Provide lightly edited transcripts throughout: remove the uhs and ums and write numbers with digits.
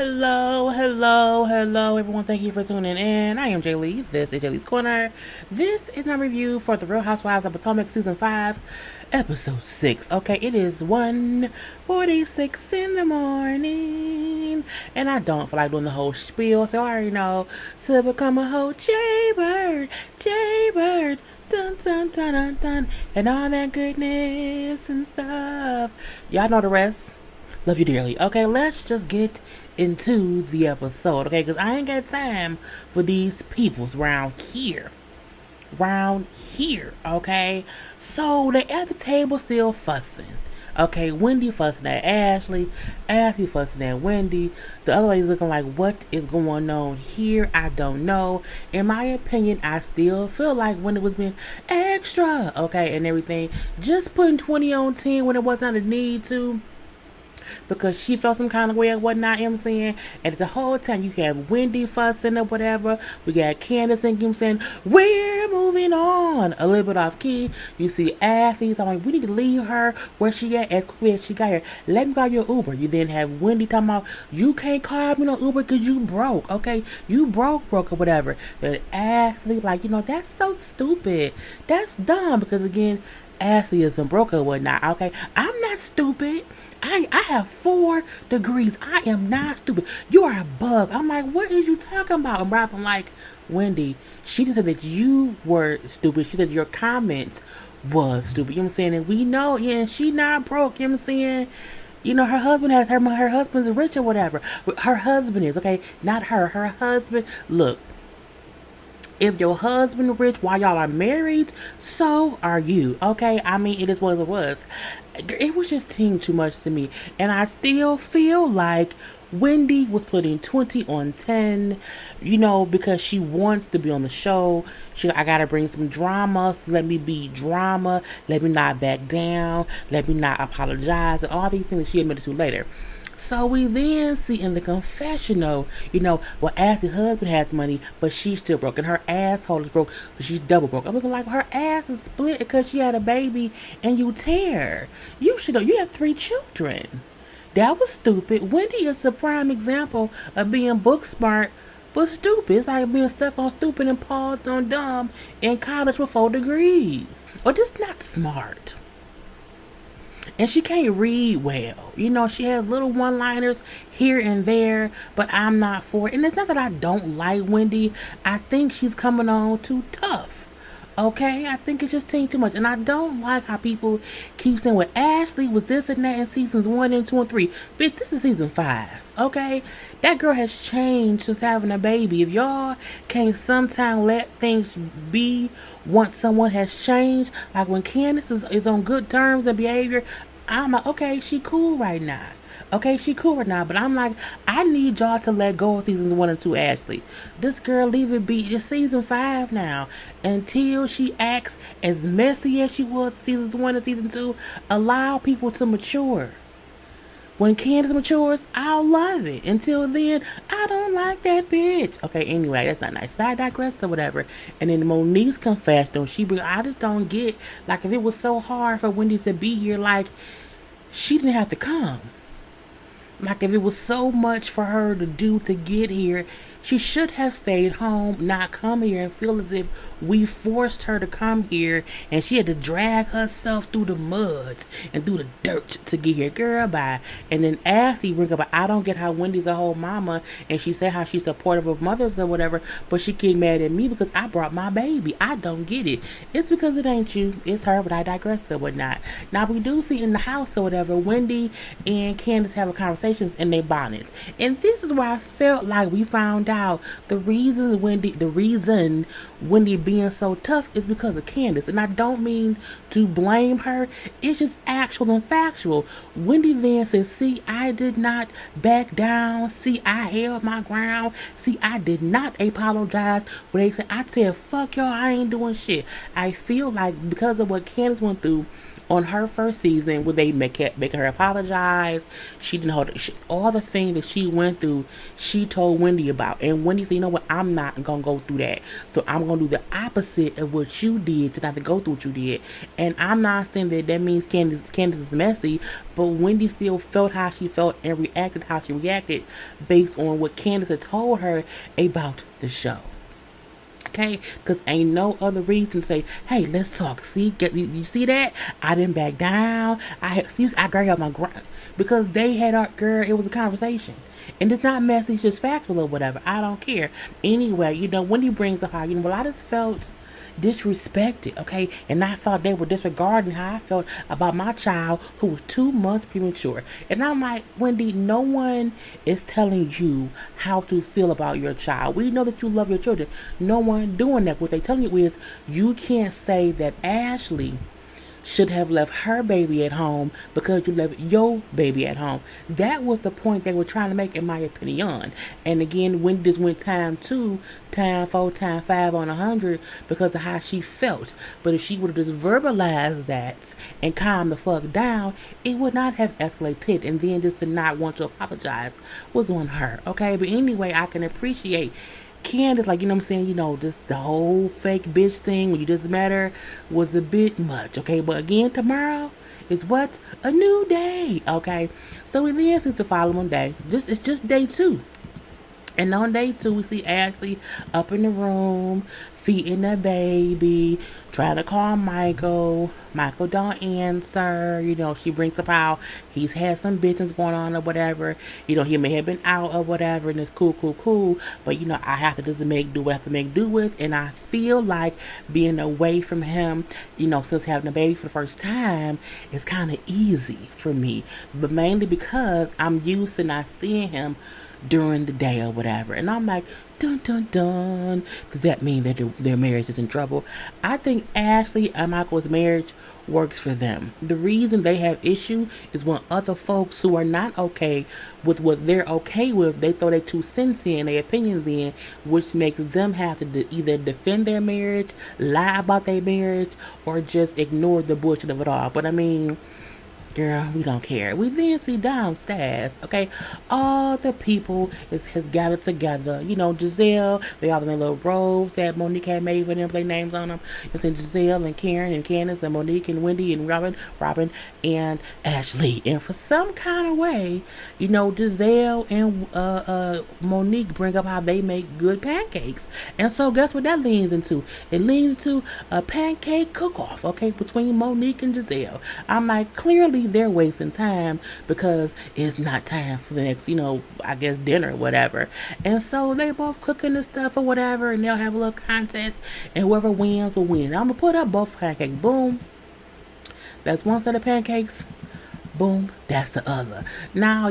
Hello, everyone. Thank you for tuning in. I am JayLee. This is JLeesCorner. This is my review for The Real Housewives of Potomac Season 5, Episode 6. Okay, it is 1:46 in the morning, and I don't feel like doing the whole spiel, so I already know to become a whole JayBird, dun dun dun dun dun, and all that goodness and stuff. Y'all know the rest. Love you dearly. Okay, let's just get into the episode, okay? Because I ain't got time for these peoples round here. Okay? So, they at the table still fussing. Okay, Wendy fussing at Ashley fussing at Wendy. The other lady's looking like, what is going on here? I don't know. In my opinion, I still feel like Wendy was being extra, okay, and everything. Just putting 20 on 10 when it wasn't a need to, because she felt some kind of way or whatnot, you know what I'm saying? And the whole time you have Wendy fussing or whatever. We got Candace and him saying, we're moving on. A little bit off key. You see Ashley, so I'm like, we need to leave her where she at as quickly as she got here. Let me call your Uber. You then have Wendy talking about, you can't call me no Uber because you broke, okay? You broke or whatever. But Ashley, like, that's so stupid. That's dumb, because again, Ashley isn't broke or whatnot, okay? I'm not stupid. I have 4 degrees. I am not stupid. You are a bug. I'm like, what is you talking about? I'm rapping like, Wendy, she just said that you were stupid. She said your comments was stupid. You know what I'm saying? And we know, yeah, she not broke. You know what I'm saying? Her husband has her husband's rich or whatever. Her husband is, okay? Not her. Her husband. Look. If your husband rich while y'all are married, so are you, okay? I mean, it is what it was. It was just too much to me. And I still feel like Wendy was putting 20 on 10, because she wants to be on the show. She's like, I gotta bring some drama, so let me be drama. Let me not back down. Let me not apologize. And all these things that she admitted to later. So we then see in the confessional, Ashley's husband has money, but she's still broke. And her asshole is broke, because she's double broke. I'm looking like her ass is split because she had a baby and you tear. You have 3 children. That was stupid. Wendy is the prime example of being book smart, but stupid. It's like being stuck on stupid and paused on dumb in college with 4 degrees. Or just not smart. And she can't read well. She has little one-liners here and there, but I'm not for it. And it's not that I don't like Wendy. I think she's coming on too tough. Okay? I think it's just too much. And I don't like how people keep saying, well, Ashley was this and that in seasons 1 and 2 and 3. Bitch, this is season 5. Okay? That girl has changed since having a baby. If y'all can't sometimes let things be once someone has changed, like when Candace is on good terms and behavior, I'm like, okay, she cool right now. But I'm like, I need y'all to let go of seasons 1 and 2, Ashley. This girl, leave it be. It's season 5 now. Until she acts as messy as she was seasons 1 and season 2, allow people to mature. When Candace matures, I'll love it. Until then, I don't like that bitch. Okay, anyway, that's not nice. But I digress or whatever. And then Monique's confessional, I just don't get, like, if it was so hard for Wendy to be here, like, she didn't have to come. Like, if it was so much for her to do to get here, she should have stayed home, not come here and feel as if we forced her to come here and she had to drag herself through the mud and through the dirt to get here. Girl, bye. And then Ashley bring up, I don't get how Wendy's a whole mama and she said how she's supportive of mothers or whatever, but she get mad at me because I brought my baby. I don't get it. It's because it ain't you. It's her, but I digress or whatnot. Now, we do see in the house or whatever, Wendy and Candace have a conversation in their bonnets. And this is why I felt like we found out the reason Wendy being so tough is because of Candace. And I don't mean to blame her. It's just actual and factual. Wendy then says, see, I did not back down. See, I held my ground. See, I did not apologize. When they said, I said, fuck y'all, I ain't doing shit. I feel like because of what Candace went through on her first season, where they making her apologize, she didn't hold all the things that she went through, she told Wendy about. And Wendy said, you know what, I'm not going to go through that. So I'm going to do the opposite of what you did to not to go through what you did. And I'm not saying that means Candace is messy, but Wendy still felt how she felt and reacted how she reacted based on what Candace had told her about the show. Okay, because ain't no other reason to say, hey, let's talk. See, you see that? I didn't back down. I got my ground. Because they had it was a conversation. And it's not messy, it's just factual or whatever. I don't care. Anyway, Wendy brings up how, well, I just felt disrespected, okay? And I thought they were disregarding how I felt about my child who was 2 months premature. And I'm like, Wendy, no one is telling you how to feel about your child. We know that you love your children. No one doing that. What they telling you is you can't say that Ashley should have left her baby at home because you left your baby at home. That was the point they were trying to make, in my opinion. And again, when this went time 2, time 4, time 5 on 100 because of how she felt. But if she would have just verbalized that and calmed the fuck down, it would not have escalated. And then just to not want to apologize was on her. Okay, but anyway, I can appreciate Candace, like, you know what I'm saying, just the whole fake bitch thing when you just met her was a bit much, okay? But again, tomorrow is what? A new day, okay? So it is the following day. It's just day 2. And on day 2, we see Ashley up in the room, feeding the baby, trying to call Michael. Michael don't answer. She brings up how he's had some business going on or whatever. He may have been out or whatever, and it's cool. But, I have to just do what I have to make do with. And I feel like being away from him, since having a baby for the first time, is kind of easy for me. But mainly because I'm used to not seeing him during the day or whatever. And I'm like, dun dun dun. Does that mean that their marriage is in trouble? I think Ashley and Michael's marriage works for them. The reason they have issue is when other folks who are not okay with what they're okay with, they throw their 2 cents in, their opinions in, which makes them have to either defend their marriage, lie about their marriage, or just ignore the bullshit of it all. But I mean, girl, we don't care. We then see downstairs, okay, all the people has gathered together. Gizelle, they all in their little robes that Monique had made for them, play names on them. It's in Gizelle and Karen and Candace and Monique and Wendy and Robin and Ashley. And for some kind of way, Gizelle and Monique bring up how they make good pancakes. And so guess what that leans into? It leans into a pancake cook-off, okay, between Monique and Gizelle. I'm like, clearly they're wasting time because it's not time for the next, I guess dinner or whatever. And so they both cooking the stuff or whatever, and they'll have a little contest, and whoever wins will win. I'm gonna put up both pancakes. Boom. That's one set of pancakes. Boom. That's the other. Now,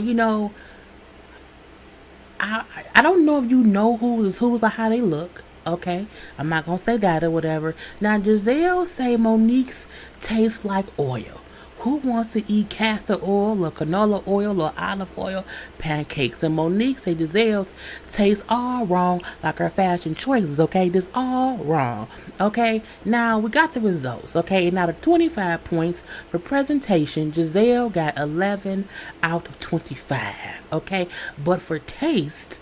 I don't know if you know who's by how they look. Okay, I'm not gonna say that or whatever. Now Gizelle say Monique's tastes like oil. Who wants to eat castor oil or canola oil or olive oil pancakes? And Monique say Giselle's taste all wrong, like her fashion choices, okay? This all wrong, okay? Now, we got the results, okay? And out of 25 points for presentation, Gizelle got 11 out of 25, okay? But for taste,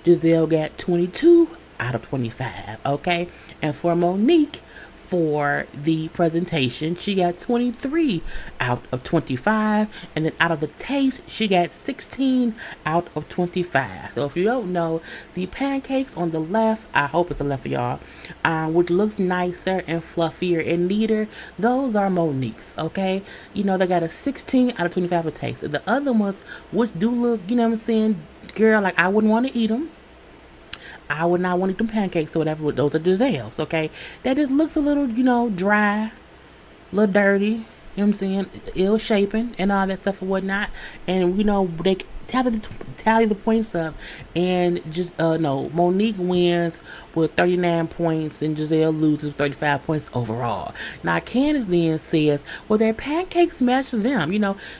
Gizelle got 22 out of 25, okay? And for Monique, for the presentation, she got 23 out of 25, and then out of the taste, she got 16 out of 25. So if you don't know, the pancakes on the left, I hope it's the left for y'all, which looks nicer and fluffier and neater, those are Monique's, okay? They got a 16 out of 25 for taste. The other ones, which do look, girl, like I wouldn't want to eat them. I would not want to eat them pancakes or whatever. Those are Giselle's, okay? That just looks a little, dry, a little dirty, you know what I'm saying? Ill shapen and all that stuff and whatnot. And, they tally the points up, and just Monique wins with 39 points and Gizelle loses 35 points overall. Now Candace then says, well, their pancakes match them.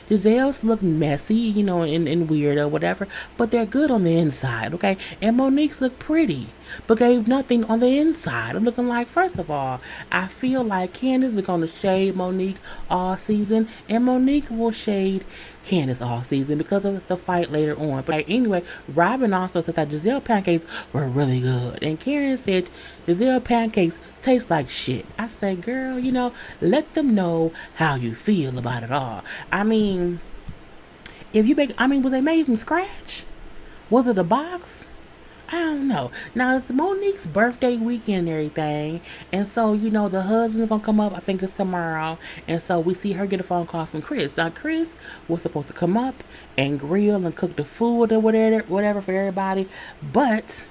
Giselle's look messy, and weird or whatever, but they're good on the inside, okay? And Monique's look pretty. but gave nothing on the inside. I'm looking like, first of all, I feel like Candace is going to shade Monique all season, and Monique will shade Candace all season because of the fight later on. But anyway, Robin also said that Gizelle pancakes were really good, and Karen said Gizelle pancakes taste like shit. I said, girl, let them know how you feel about it all. I mean, if you make, was they made from scratch? Was it a box? I don't know. Now, it's Monique's birthday weekend and everything. And so, the husband's going to come up. I think it's tomorrow. And so we see her get a phone call from Chris. Now, Chris was supposed to come up and grill and cook the food or whatever for everybody. But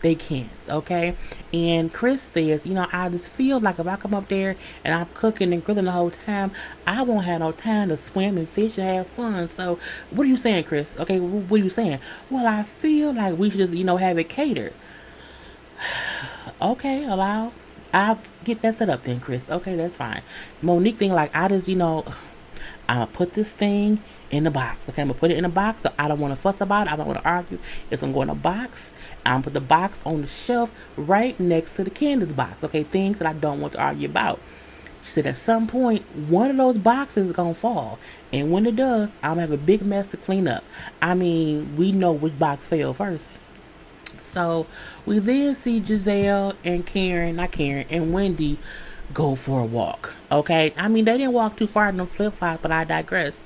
they can't, okay? And Chris says, I just feel like if I come up there and I'm cooking and grilling the whole time, I won't have no time to swim and fish and have fun. So, what are you saying, Chris? Okay, what are you saying? Well, I feel like we should just, have it catered. Okay, I'll get that set up then, Chris. Okay, that's fine. Monique thing, like, I just, I'm going to put this thing in the box. Okay, I'm going to put it in a box. So I don't want to fuss about it. I don't want to argue. It's going to go in a box. I'm going to put the box on the shelf right next to the Candace box. Okay, things that I don't want to argue about. She said at some point, one of those boxes is going to fall. And when it does, I'm going to have a big mess to clean up. We know which box fell first. So we then see Gizelle and Wendy go for a walk. Okay, they didn't walk too far in the flip-flops, but I digress.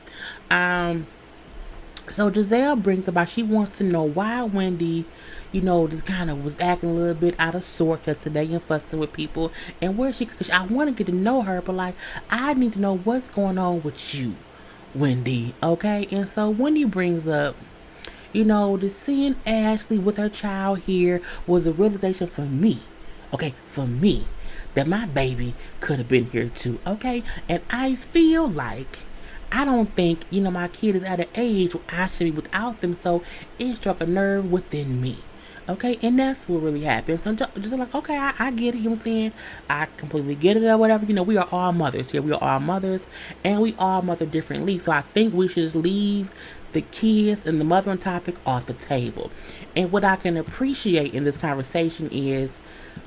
So Gizelle brings about, she wants to know why Wendy, just kind of was acting a little bit out of sorts yesterday and fussing with people, and where cause I want to get to know her, but like, I need to know what's going on with you, Wendy. Okay, and so Wendy brings up, the seeing Ashley with her child here was a realization for me. Okay, for me, that my baby could have been here too. Okay, and I feel like, I don't think, my kid is at an age where I should be without them, so it struck a nerve within me. Okay, and that's what really happened. So just like, okay, I get it, you know what I'm saying? I completely get it or whatever. We are all mothers here. We are all mothers, and we all mother differently. So I think we should just leave the kids and the mothering topic off the table. And what I can appreciate in this conversation is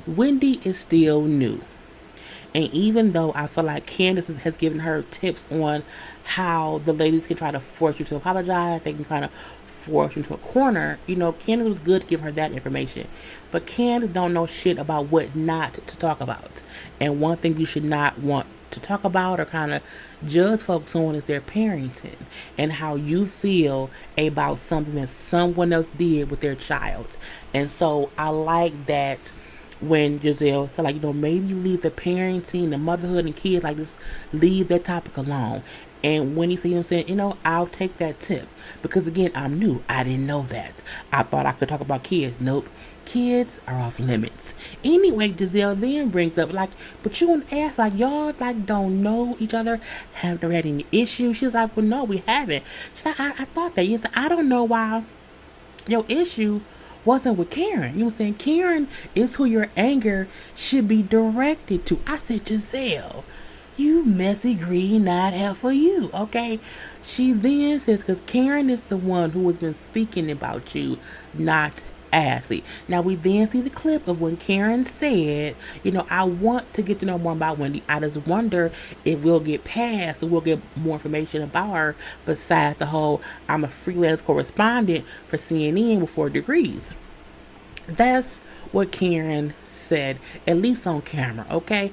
Wendy is still new. And even though I feel like Candace has given her tips on how the ladies can try to force you to apologize, they can try to force you into a corner, Candace was good to give her that information. But Candace don't know shit about what not to talk about. And one thing you should not want to talk about or kind of judge folks on is their parenting and how you feel about something that someone else did with their child. And so I like that when Gizelle said, like, maybe leave the parenting, the motherhood and kids, like, just leave that topic alone. And when he said, I'll take that tip. Because, again, I'm new. I didn't know that. I thought I could talk about kids. Nope. Kids are off limits. Anyway, Gizelle then brings up, like, but you want to ask, like, y'all, like, don't know each other? Have never had any issues? She was like, well, no, we haven't. She's like, I thought that. You said, I don't know why your issue wasn't with Karen. You know what I'm saying? Karen is who your anger should be directed to. I said, Gizelle, you messy green-eyed heifer, you. Okay? She then says, because Karen is the one who has been speaking about you, not Ashley. Now, we then see the clip of when Karen said, I want to get to know more about Wendy. I just wonder if we'll get past or we'll get more information about her besides the whole, I'm a freelance correspondent for CNN with 4 degrees. That's what Karen said, at least on camera, okay?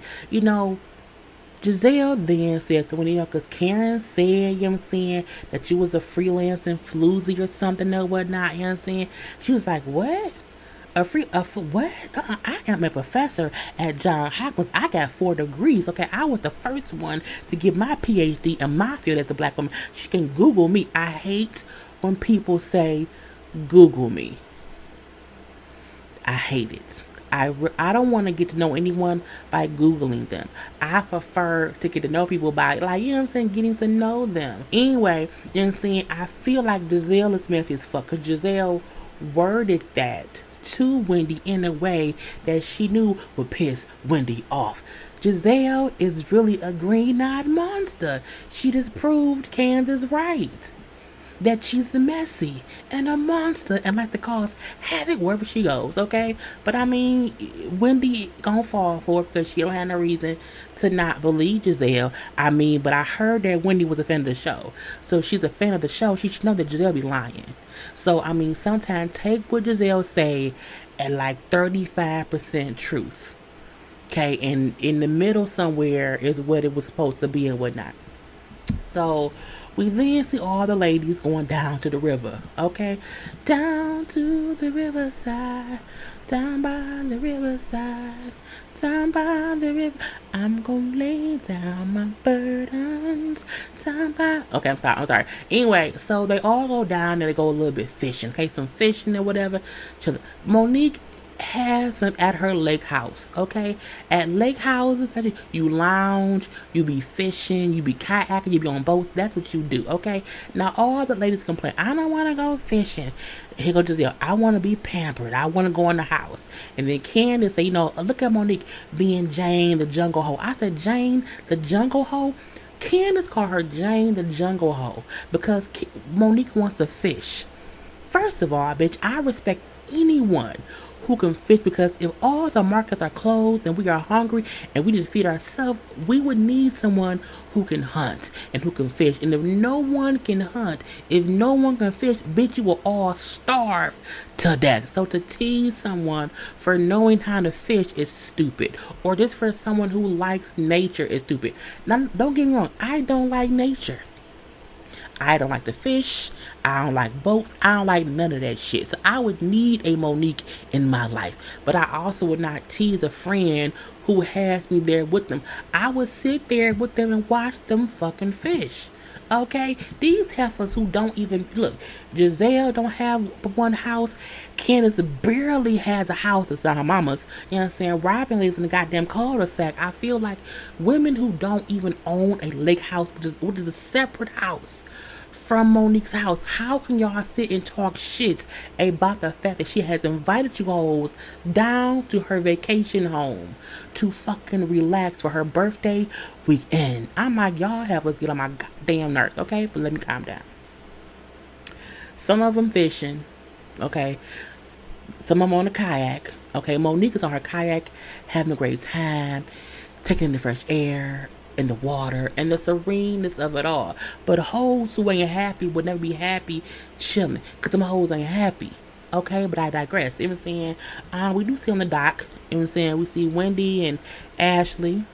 Gizelle then says to Wendy, because Karen said, that you was a freelancing floozy or something or whatnot, you know what I'm saying? She was like, what? What? I am a professor at Johns Hopkins. I got 4 degrees, okay? I was the first one to get my PhD in my field as a black woman. She can Google me. I hate when people say, Google me. I hate it. I don't want to get to know anyone by Googling them. I prefer to get to know people by, getting to know them. Anyway, I feel like Gizelle is messy as fuck, because Gizelle worded that to Wendy in a way that she knew would piss Wendy off. Gizelle is really a green-eyed monster. She just proved Candace right. that she's messy and a monster and like to cause havoc wherever she goes, okay? But I mean, Wendy gonna fall for it because she don't have no reason to not believe Gizelle. I mean, but I heard that Wendy was a fan of the show. So if she's a fan of the show, she should know that Gizelle be lying. So I mean, sometimes take what Gizelle say at like 35% truth. Okay, and in the middle somewhere is what it was supposed to be and whatnot. So we then see all the ladies going down to the river. Okay, down to the riverside, down by the riverside, down by the river. I'm gonna lay down my burdens. Down by. Okay, I'm sorry. Anyway, so they all go down and they go a little bit fishing. Okay, some fishing or whatever. Monique has them at her lake house, okay? At lake houses, you lounge, you be fishing, you be kayaking, you be on boats. That's what you do, okay? Now, all the ladies complain, I don't want to go fishing. Here go Gizelle, I want to be pampered. I want to go in the house. And then Candace say, look at Monique being Jane, the jungle hoe. I said, Jane, the jungle hoe? Candace called her Jane, the jungle hoe because Monique wants to fish. First of all, bitch, I respect anyone who can fish because if all the markets are closed and we are hungry and we need to feed ourselves, we would need someone who can hunt and who can fish. And if no one can hunt, if no one can fish, bitch, you will all starve to death. So to tease someone for knowing how to fish is stupid. Or just for someone who likes nature is stupid. Now, don't get me wrong, I don't like nature. I don't like to fish. I don't like boats. I don't like none of that shit. So I would need a Monique in my life. But I also would not tease a friend who has me there with them. I would sit there with them and watch them fucking fish. Okay? These heifers who don't even... Look, Gizelle don't have one house. Candace barely has a house. It's not her mama's. You know what I'm saying? Robin lives in the goddamn cul-de-sac. I feel like women who don't even own a lake house, which is a separate house from Monique's house, how can y'all sit and talk shit about the fact that she has invited you all down to her vacation home to fucking relax for her birthday weekend? I'm like, y'all have us get on my goddamn nerves, okay? But let me calm down. Some of them fishing, okay? Some of them on a kayak, okay? Monique is on her kayak having a great time, taking in the fresh air, in the water, and the sereneness of it all. But hoes who ain't happy would never be happy chilling, because them hoes ain't happy. Okay, but I digress. You know what I'm saying? We do see on the dock, you know what I'm saying? We see Wendy and Ashley,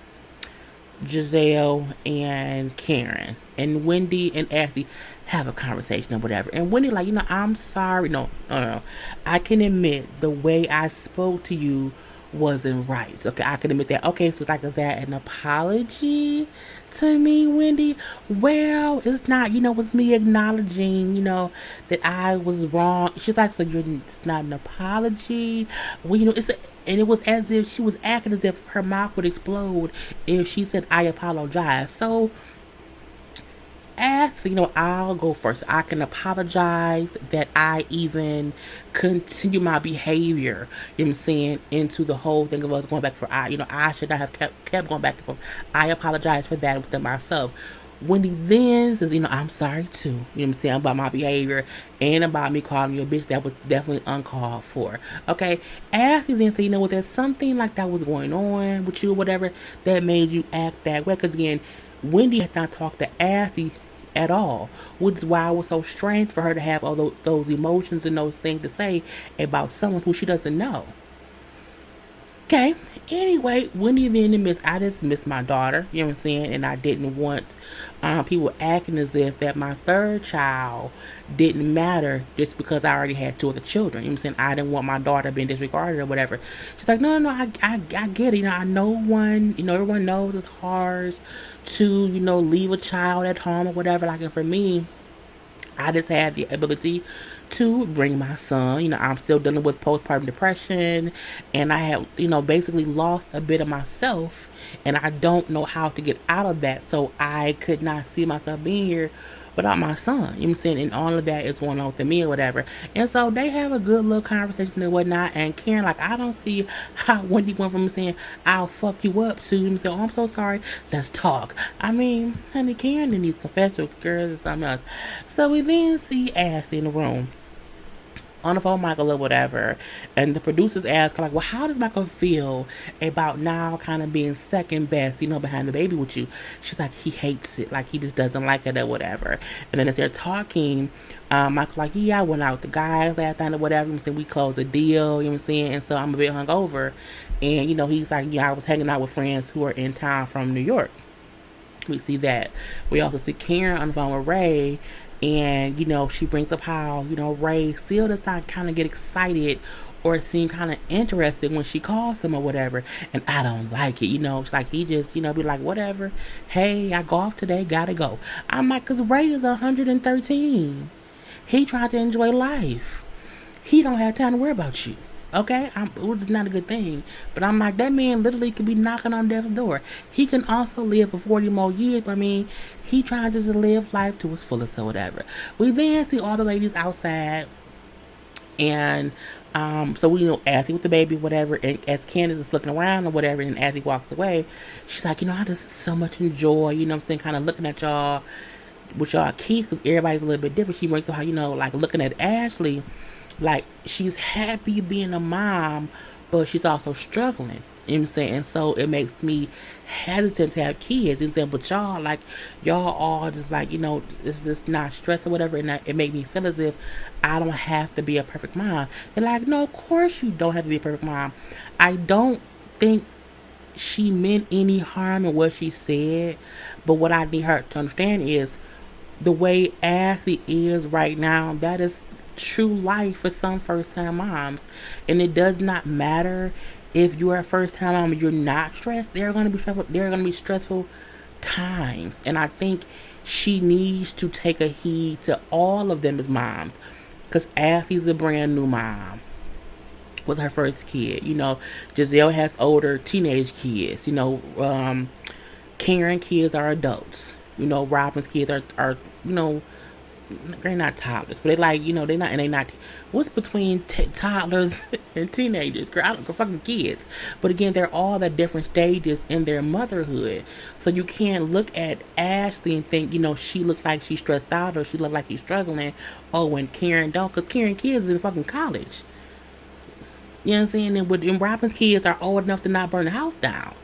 Gizelle and Karen. And Wendy and Ashley have a conversation or whatever. And Wendy like, I'm sorry. No. I can admit the way I spoke to you wasn't right. Okay, I can admit that. Okay, so like, is that an apology to me, Wendy? Well, it's not, it's me acknowledging, that I was wrong. She's like, so it's not an apology. Well, and it was as if she was acting as if her mouth would explode if she said, I apologize. So, I'll go first. I can apologize that I even continue my behavior, into the whole thing of us going back I should not have kept going back and forth. I apologize for that within myself. Wendy then says, I'm sorry too, about my behavior and about me calling you a bitch. That was definitely uncalled for. Okay. After then say, there's something like that was going on with you or whatever that made you act that way. Because again, Wendy has not talked to Ashley at all, which is why it was so strange for her to have all those emotions and those things to say about someone who she doesn't know. Okay, anyway, Wendy then admits, I just miss my daughter, you know what I'm saying, and I didn't want people acting as if that my third child didn't matter just because I already had two other children, you know what I'm saying. I didn't want my daughter being disregarded or whatever. She's like, no, I get it, I know everyone knows it's hard to, leave a child at home or whatever, like, and for me, I just have the ability to bring my son. I'm still dealing with postpartum depression, and I have, basically lost a bit of myself, and I don't know how to get out of that. So I could not see myself being here without my son. You know what I'm saying? And all of that is going on with me or whatever. And so they have a good little conversation and whatnot. And Karen, like, I don't see how Wendy went from saying, I'll fuck you up, to him saying, oh, I'm so sorry, let's talk. I mean, honey, Karen in these confessional girls or something else. So we then see Ashley in the room on the phone with Michael or whatever, and the producers ask her, like, well, how does Michael feel about now kind of being second best, behind the baby with you? She's like, he hates it, like, he just doesn't like it or whatever. And then as they're talking, Michael's like, yeah, I went out with the guys last night or whatever, and we closed the deal, you know what I'm saying, and so I'm a bit hungover. And, he's like, yeah, I was hanging out with friends who are in town from New York. We see that. We also see Karen on the phone with Ray, and she brings up how Ray still does not kind of get excited or seem kind of interested when she calls him or whatever, and I don't like it. It's like he just be like, whatever, hey, I go off today, gotta go. I'm like, cause Ray is 113. He trying to enjoy life. He don't have time to worry about you. Okay, which is not a good thing. But I'm like, that man literally could be knocking on death's door. He can also live for 40 more years. But I mean, he trying just to live life to its fullest or whatever. We then see all the ladies outside. And so we Ashley with the baby, whatever. And as Candace is looking around or whatever, and Ashley walks away, she's like, I just so much enjoy, what I'm saying, kind of looking at y'all with y'all kids, because everybody's a little bit different. She brings up how, like looking at Ashley, like she's happy being a mom, but she's also struggling. You know what I'm saying? And so it makes me hesitant to have kids. You know what I'm saying? But y'all, like, y'all all just like, it's just not stress or whatever. And it made me feel as if I don't have to be a perfect mom. And like, no, of course you don't have to be a perfect mom. I don't think she meant any harm in what she said. But what I need her to understand is the way Ashley is right now, that is true life for some first-time moms. And it does not matter if you're a first-time mom and you're not stressed. There are going to be stressful times. And I think she needs to take a heed to all of them as moms, because Ashley's a brand new mom with her first kid. Gizelle has older teenage kids. Karen kids are adults. Robin's kids are they're not toddlers, but they're not. What's between toddlers and teenagers? Girl, I don't go fucking kids. But again, they're all at different stages in their motherhood. So you can't look at Ashley and think, she looks like she's stressed out or she looks like she's struggling. Oh, and Karen don't, because Karen kids is in fucking college. You know what I'm saying? And Robin's kids are old enough to not burn the house down.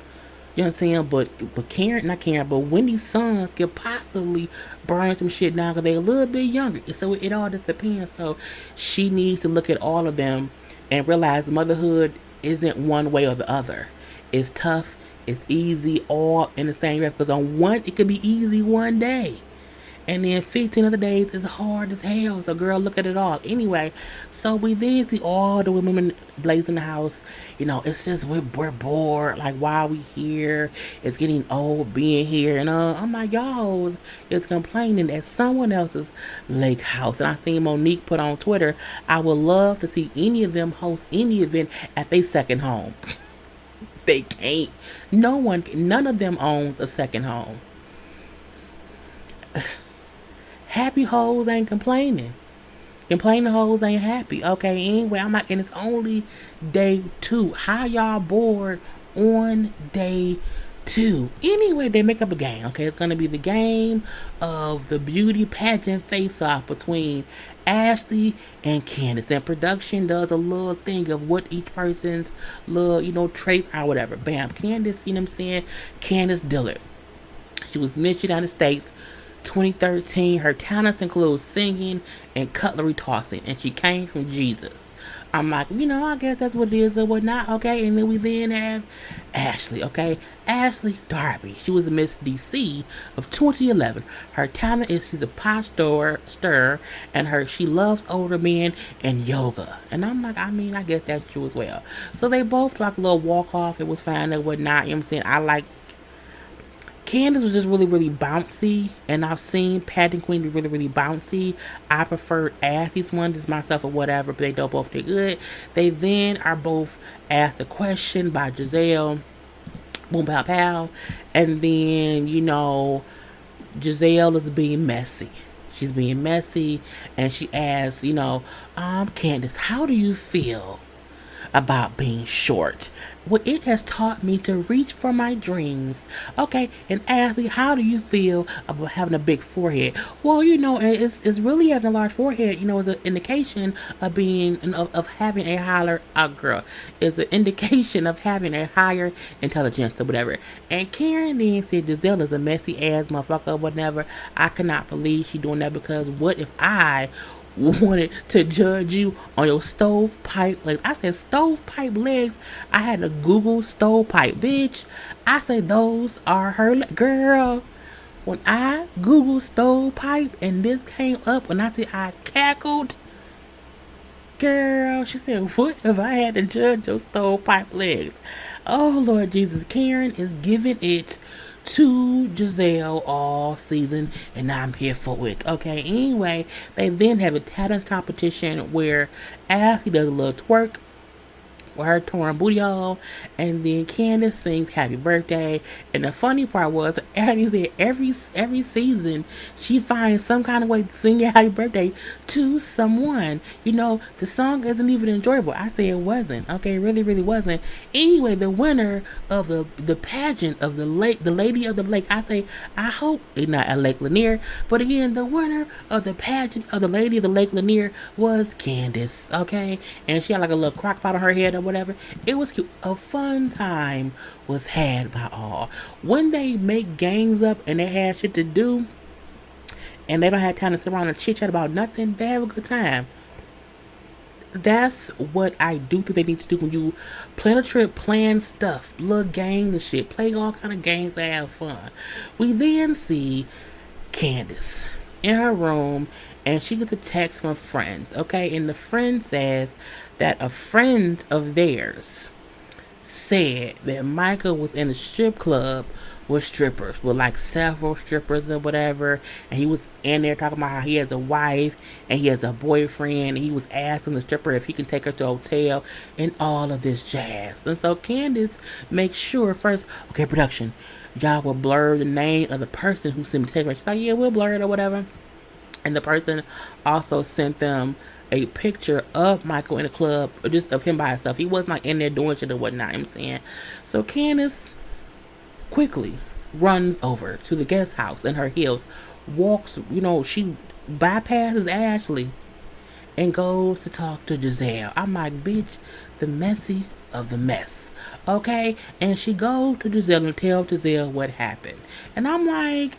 You know what I'm saying? But not Karen, but Wendy's sons could possibly burn some shit down because they're a little bit younger. So it all just depends. So she needs to look at all of them and realize motherhood isn't one way or the other. It's tough, it's easy, all in the same breath. Because on one, it could be easy one day, and then 15 other days is hard as hell. So girl, look at it all. Anyway, so we then see all the women blazing the house. It's just we're bored. Like, why are we here? It's getting old being here. And I'm like, y'all is complaining at someone else's lake house. And I seen Monique put on Twitter, I would love to see any of them host any event at their second home. They can't. None of them owns a second home. Happy hoes ain't complaining. Complaining hoes ain't happy. Okay, anyway, I'm like, and it's only day 2. How y'all bored on day 2? Anyway, they make up a game. Okay, it's gonna be the game of the beauty pageant face-off between Ashley and Candace. And production does a little thing of what each person's little, traits are, whatever. Bam, Candace, you know what I'm saying? Candace Dillard. She was Miss United States 2013. Her talents include singing and cutlery tossing, and she came from Jesus. I'm like, I guess that's what it is or whatnot. Okay, and then we then have Ashley. Okay, Ashley Darby. She was a Miss DC of 2011. Her talent is she's a pot stirrer, and she loves older men and yoga. And I'm like, I guess that's true as well. So they both like a little walk off. It was fine and whatnot. You know what I'm saying? Candace was just really, really bouncy, and I've seen Pat and Queen be really, really bouncy. I prefer Ashley's one, just myself or whatever, but they don't both do good. They then are both asked a question by Gizelle, boom, pow, pow, and then, Gizelle is being messy. She's being messy, and she asks, Candace, how do you feel about being short? Well, it has taught me to reach for my dreams. Okay, and Ashley, how do you feel about having a big forehead? Well, it's really having a large forehead, is an indication of of having a higher girl. It's an indication of having a higher intelligence or whatever. And Karen then said Gizelle is a messy ass motherfucker or whatever. I cannot believe she doing that, because what if I wanted to judge you on your stovepipe legs? I said stovepipe legs. I had to Google stovepipe, bitch. I said those are her girl. When I Googled stovepipe and this came up, when I said I cackled, girl, she said, what if I had to judge your stovepipe legs? Oh, Lord Jesus. Karen is giving it to Gizelle all season, and I'm here for it. Okay, anyway, they then have a talent competition where Ashley does a little twerk with her torn booty hole, and then Candace sings happy birthday. And the funny part was, Ashley said every season she finds some kind of way to sing a happy birthday to someone. The song isn't even enjoyable. I say it wasn't. Okay, it really, really wasn't. Anyway, the winner of the pageant of the Lady of the Lake, I hope it's not at Lake Lanier, but again, the winner of the pageant of the Lady of the Lake Lanier was Candace. Okay, and she had like a little crock pot on her head or whatever. It was cute. A fun time was had by all. When they make gangs up and they have shit to do and they don't have time to sit around and chit chat about nothing, they have a good time. That's what I do think they need to do when you plan a trip, plan stuff, little games and shit, play all kind of games to have fun. We then see Candace in her room, and she gets a text from a friend, okay? And the friend says that a friend of theirs said that Michael was in a strip club with strippers, with like several strippers or whatever, and he was in there talking about how he has a wife and he has a boyfriend, and he was asking the stripper if he can take her to a hotel and all of this jazz. And so Candace makes sure first, okay, production, y'all will blur the name of the person who sent me the text. She's like, yeah, we'll blur it or whatever. And the person also sent them a picture of Michael in the club, or just of him by himself. He wasn't like in there doing shit or whatnot, I'm saying. So Candace quickly runs over to the guest house in her heels, walks, she bypasses Ashley and goes to talk to Gizelle. I'm like, bitch, the messy of the mess. Okay? And she goes to Gizelle and tells Gizelle what happened. And I'm like,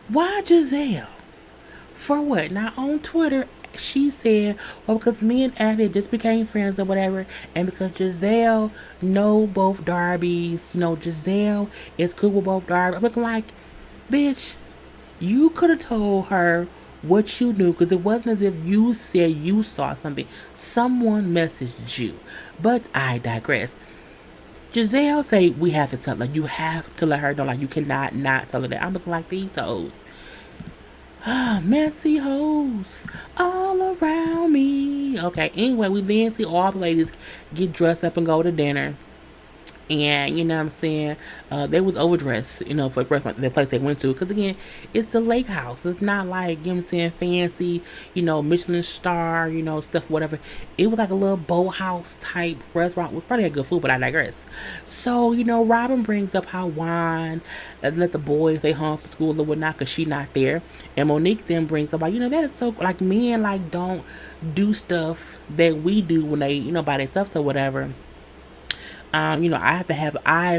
why Gizelle? For what? Now on Twitter, she said, well, because me and Abby just became friends or whatever, and because Gizelle know both Darbys, Gizelle is cool with both Darbys. I'm looking like, bitch, you could have told her what you knew, because it wasn't as if you said you saw something. Someone messaged you. But I digress. Gizelle say, we have to tell her. You have to let her know. Like, you cannot not tell her that. I'm looking like these hoes. Messy hoes all around me. Okay, anyway, we then see all the ladies get dressed up and go to dinner. And, what I'm saying, they was overdressed, for the place they went to. Because, again, it's the lake house. It's not like, what I'm saying, fancy, Michelin star, stuff, whatever. It was like a little boathouse type restaurant. We probably had good food, but I digress. So, Robin brings up how Juan let the boys stay home from school or whatnot because she not there. And Monique then brings up, that is so, like, men, like, don't do stuff that we do when they, by themselves or whatever. I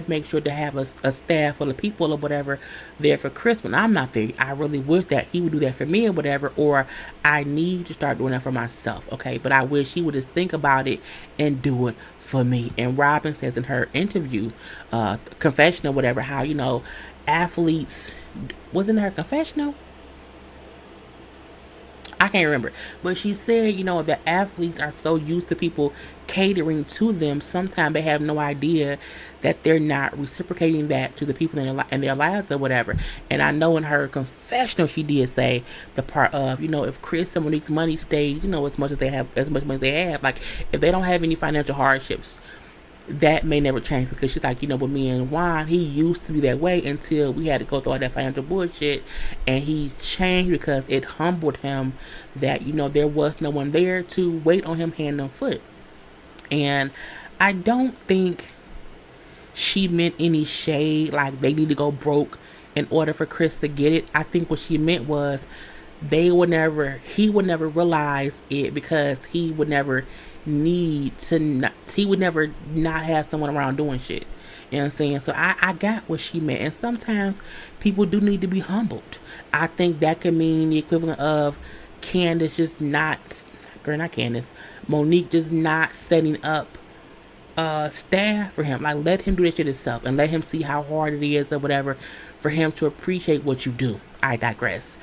make sure to have a staff full of people or whatever there for Christmas. I'm not there. I really wish that he would do that for me or whatever, or I need to start doing that for myself, okay? But I wish he would just think about it and do it for me. And Robin says in her interview, confessional, whatever, how, athletes, was in her confessional? I can't remember. But she said, that athletes are so used to people catering to them, sometimes they have no idea that they're not reciprocating that to the people in their lives or whatever. And I know in her confessional she did say the part of, if Chris and Monique's money stays, as much money as they have, like if they don't have any financial hardships, that may never change, because she's like, with me and Juan, he used to be that way until we had to go through all that financial bullshit, and he's changed because it humbled him that, there was no one there to wait on him hand and foot. And I don't think she meant any shade, like they need to go broke in order for Chris to get it. I think what she meant was he would never realize it, because he would never he would never not have someone around doing shit. You know what I'm saying? So I got what she meant. And sometimes people do need to be humbled. I think that could mean the equivalent of Candace just not Candace, Monique just not setting up staff for him. Like, let him do that shit himself and let him see how hard it is or whatever for him to appreciate what you do. I digress.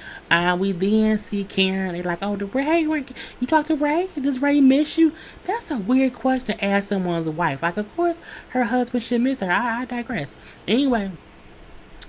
We then see Karen. They're like, oh, Ray, you talk to Ray? Does Ray miss you? That's a weird question to ask someone's wife. Like, of course her husband should miss her. I digress. Anyway,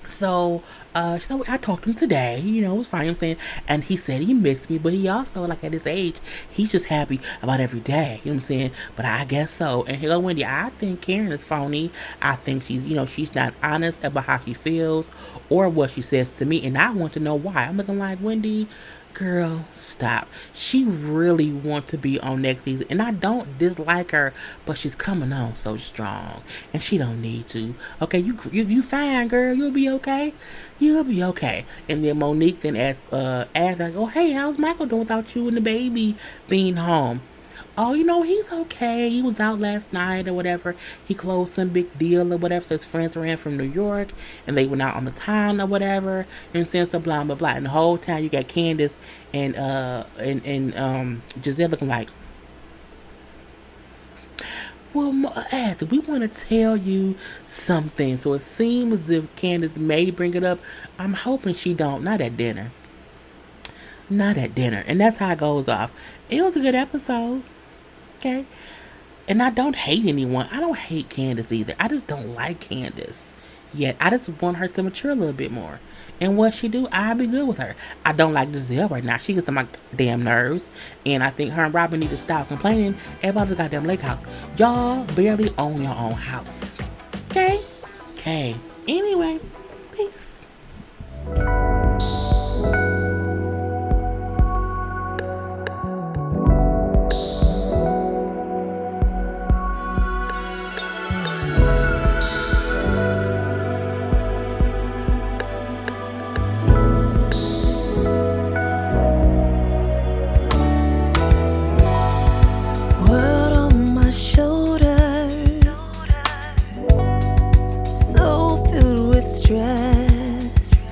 so I talked to him today, it was fine, I'm saying, and he said he missed me, but he also, like, at his age, he's just happy about every day, what I'm saying, but I guess so. And here goes Wendy. I think Karen is phony. I think she's not honest about how she feels or what she says to me, and I want to know why. I'm looking like, Wendy, girl, stop. She really wants to be on next season, and I don't dislike her, but she's coming on so strong, and she don't need to. Okay, you fine, girl. You'll be okay. You'll be okay. And then Monique then asked like, oh, hey, how's Michael doing without you and the baby being home? Oh, he's okay. He was out last night or whatever. He closed some big deal or whatever. So his friends ran from New York and they went out on the town or whatever. And saying some blah, blah, blah. And the whole time you got Candace and Gizelle looking like, well, we want to tell you something. So it seems as if Candace may bring it up. I'm hoping she don't. Not at dinner. And that's how it goes off. It was a good episode. Okay. And I don't hate anyone. I don't hate Candace either. I just don't like Candace yet. I just want her to mature a little bit more. And what she do, I'll be good with her. I don't like Gizelle right now. She gets on my damn nerves. And I think her and Robin need to stop complaining about the goddamn lake house. Y'all barely own your own house. Okay? Anyway, peace.